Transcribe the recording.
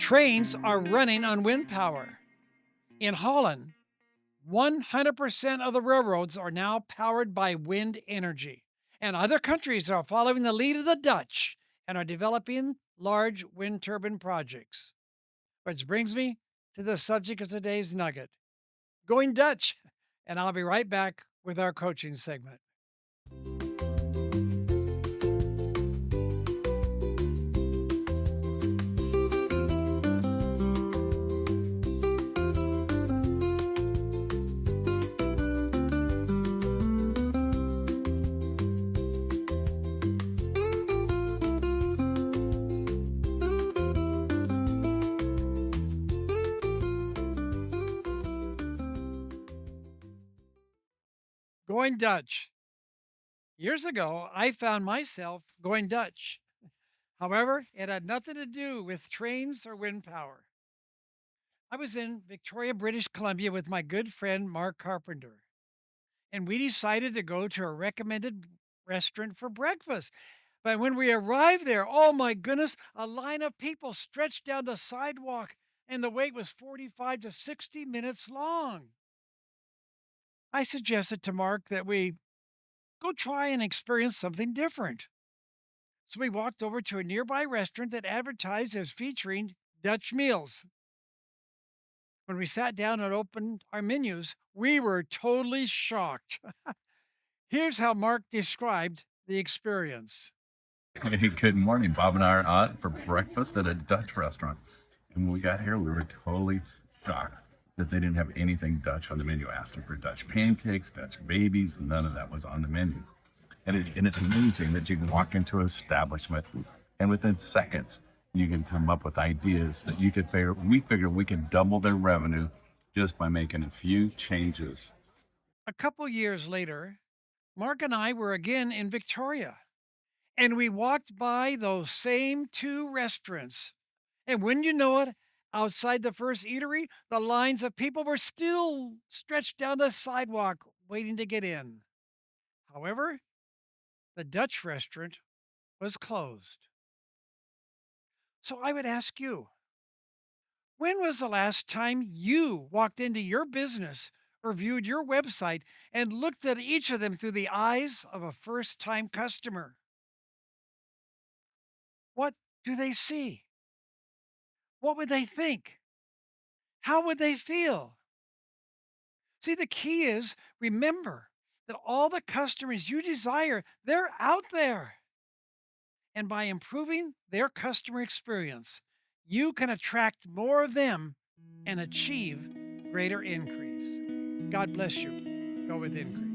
Trains are running on wind power. In Holland, 100% of the railroads are now powered by wind energy. And other countries are following the lead of the Dutch and are developing large wind turbine projects. Which brings me to the subject of today's nugget, going Dutch. And I'll be right back with our coaching segment. Going Dutch. Years ago, I found myself going Dutch. However, it had nothing to do with trains or wind power. I was in Victoria, British Columbia with my good friend Mark Carpenter, and we decided to go to a recommended restaurant for breakfast. But when we arrived there, oh my goodness, a line of people stretched down the sidewalk, and the wait was 45 to 60 minutes long. I suggested to Mark that we go try and experience something different. So we walked over to a nearby restaurant that advertised as featuring Dutch meals. When we sat down and opened our menus, we were totally shocked. Here's how Mark described the experience. Hey, good morning. Bob and I are out for breakfast at a Dutch restaurant. And when we got here, we were totally shocked that they didn't have anything Dutch on the menu. I asked them for Dutch pancakes, Dutch babies, and none of that was on the menu. And it's amazing that you can walk into an establishment and within seconds, you can come up with ideas that you could figure. We figured we could double their revenue just by making a few changes. A couple years later, Mark and I were again in Victoria, and we walked by those same two restaurants. And when you know it, outside the first eatery, the lines of people were still stretched down the sidewalk waiting to get in. However, the Dutch restaurant was closed. So I would ask you, when was the last time you walked into your business or viewed your website and looked at each of them through the eyes of a first time customer? What do they see? What would they think? How would they feel? See, the key is remember that all the customers you desire, they're out there. And by improving their customer experience, you can attract more of them and achieve greater increase. God bless you. Go with increase.